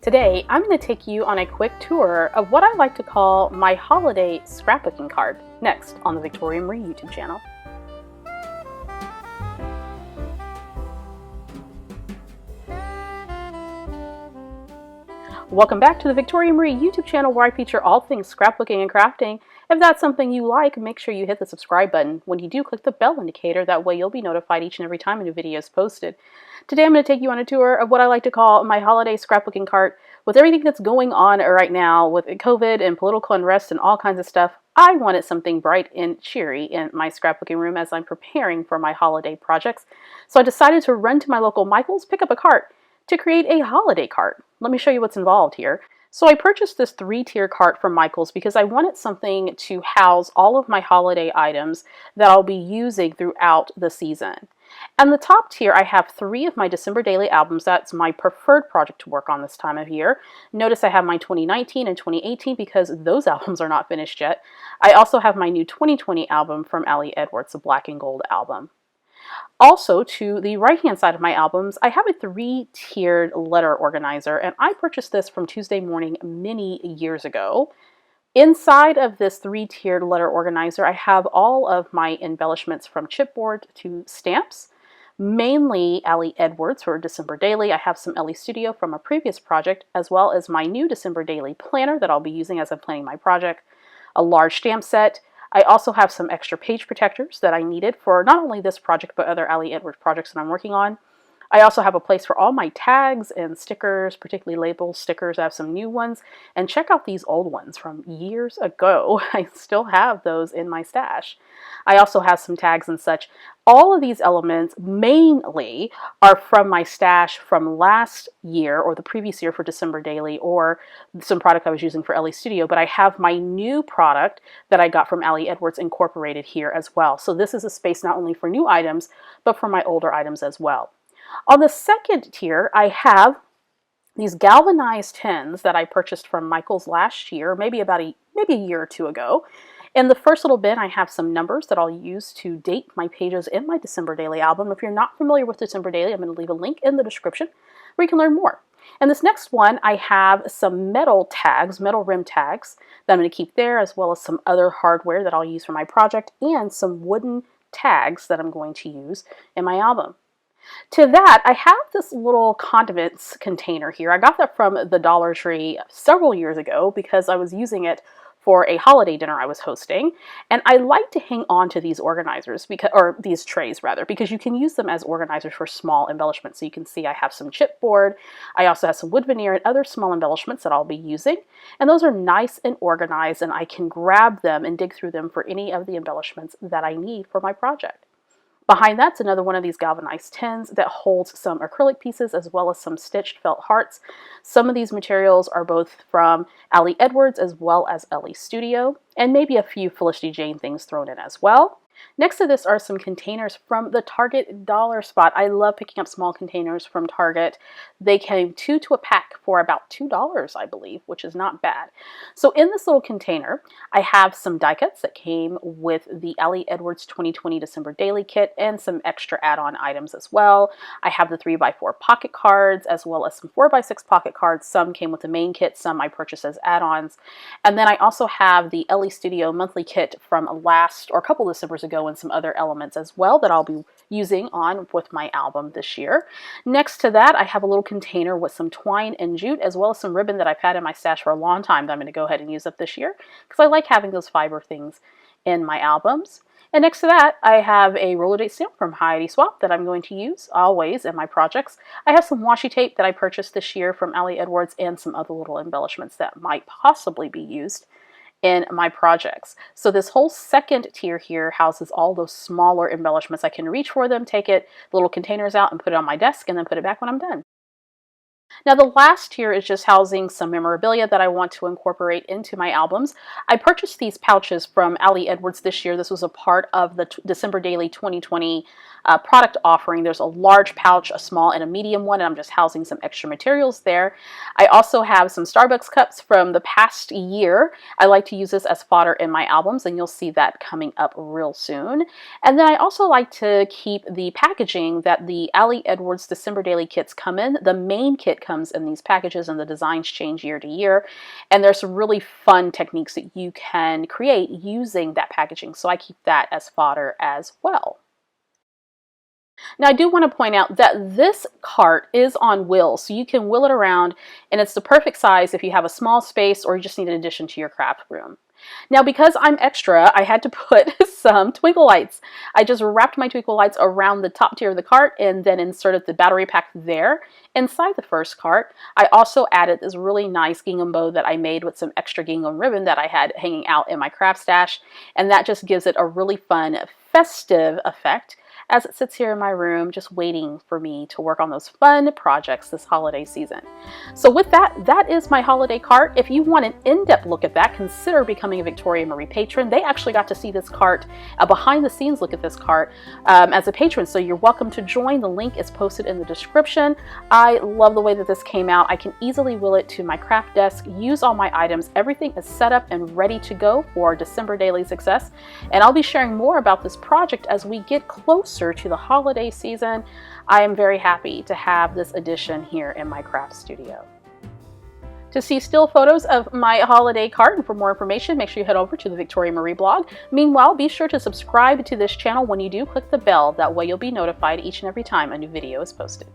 Today, I'm going to take you on a quick tour of what I like to call my holiday scrapbooking card, next on the Victoria Marie YouTube channel. Welcome back to the Victoria Marie YouTube channel, where I feature all things scrapbooking and crafting. If that's something you like, make sure you hit the subscribe button. When you do, click the bell indicator. That way you'll be notified each and every time a new video is posted. Today I'm going to take you on a tour of what I like to call my holiday scrapbooking cart. With everything that's going on right now with COVID and political unrest and all kinds of stuff, I wanted something bright and cheery in my scrapbooking room as I'm preparing for my holiday projects. So I decided to run to my local Michael's, pick up a cart to create a holiday cart. Let me show you what's involved here. So I purchased this 3-tier cart from Michael's because I wanted something to house all of my holiday items that I'll be using throughout the season. And the top tier, I have 3 of my December daily albums. That's my preferred project to work on this time of year. Notice I have my 2019 and 2018 because those albums are not finished yet. I also have my new 2020 album from Ali Edwards, the Black and Gold album. Also, to the right-hand side of my albums, I have a 3-tiered letter organizer, and I purchased this from Tuesday Morning many years ago. Inside of this 3-tiered letter organizer, I have all of my embellishments from chipboard to stamps, mainly Ali Edwards for December Daily. I have some LE Studio from a previous project, as well as my new December Daily planner that I'll be using as I'm planning my project, a large stamp set. I also have some extra page protectors that I needed for not only this project, but other Ali Edwards projects that I'm working on. I also have a place for all my tags and stickers, particularly label stickers. I have some new ones, and check out these old ones from years ago. I still have those in my stash. I also have some tags and such. All of these elements mainly are from my stash from last year or the previous year for December Daily, or some product I was using for LE Studio, but I have my new product that I got from Ali Edwards incorporated here as well. So this is a space not only for new items, but for my older items as well. On the second tier, I have these galvanized tins that I purchased from Michael's last year, maybe a year or two ago. In the first little bin, I have some numbers that I'll use to date my pages in my December Daily album. If you're not familiar with December Daily, I'm going to leave a link in the description where you can learn more. And this next one, I have some metal tags, metal rim tags that I'm going to keep there, as well as some other hardware that I'll use for my project, and some wooden tags that I'm going to use in my album. To that, I have this little condiments container here. I got that from the Dollar Tree several years ago because I was using it for a holiday dinner I was hosting. And I like to hang on to these organizers, or these trays rather, because you can use them as organizers for small embellishments. So you can see I have some chipboard. I also have some wood veneer and other small embellishments that I'll be using. And those are nice and organized, and I can grab them and dig through them for any of the embellishments that I need for my project. Behind that's another one of these galvanized tins that holds some acrylic pieces as well as some stitched felt hearts. Some of these materials are both from Ali Edwards as well as LE Studio, and maybe a few Felicity Jane things thrown in as well. Next to this are some containers from the Target dollar spot. I love picking up small containers from Target. They came 2 to a pack for about $2, I believe, which is not bad. So in this little container, I have some die cuts that came with the Ali Edwards 2020 December Daily Kit and some extra add-on items as well. I have the 3x4 pocket cards as well as some 4x6 pocket cards. Some came with the main kit, some I purchased as add-ons. And then I also have the LE Studio monthly kit from a couple of Decembers ago, and some other elements as well that I'll be using on with my album this year. Next to that, I have a little container with some twine and jute, as well as some ribbon that I've had in my stash for a long time that I'm going to go ahead and use up this year because I like having those fiber things in my albums. And next to that, I have a roller date stamp from Heidi Swap that I'm going to use always in my projects. I have some washi tape that I purchased this year from Ali Edwards and some other little embellishments that might possibly be used in my projects. So this whole second tier here houses all those smaller embellishments. I can reach for them, take the little containers out and put it on my desk, and then put it back when I'm done. Now the last tier is just housing some memorabilia that I want to incorporate into my albums. I purchased these pouches from Ali Edwards this year. This was a part of the December Daily 2020 product offering. There's a large pouch, a small, and a medium one, and I'm just housing some extra materials there. I also have some Starbucks cups from the past year. I like to use this as fodder in my albums, and you'll see that coming up real soon. And then I also like to keep the packaging that the Ali Edwards December Daily kits come in. The main kit comes comes in these packages and the designs change year to year. And there's some really fun techniques that you can create using that packaging. So I keep that as fodder as well. Now I do want to point out that this cart is on wheels, so you can wheel it around, and it's the perfect size if you have a small space or you just need an addition to your craft room. Now because I'm extra, I had to put some twinkle lights. I just wrapped my twinkle lights around the top tier of the cart and then inserted the battery pack there inside the first cart. I also added this really nice gingham bow that I made with some extra gingham ribbon that I had hanging out in my craft stash, and that just gives it a really fun, festive effect as it sits here in my room just waiting for me to work on those fun projects this holiday season. So with that, that is my holiday cart. If you want an in-depth look at that, consider becoming a Victoria Marie patron. They actually got to see this cart, a behind the scenes look at this cart as a patron, so you're welcome to join. The link is posted in the description. I love the way that this came out. I can easily wheel it to my craft desk, use all my items. Everything is set up and ready to go for December daily success. And I'll be sharing more about this project as we get closer to the holiday season. I am very happy to have this addition here in my craft studio. To see still photos of my holiday cart and for more information, make sure you head over to the Victoria Marie blog. Meanwhile, be sure to subscribe to this channel. When you do, click the bell. That way you'll be notified each and every time a new video is posted.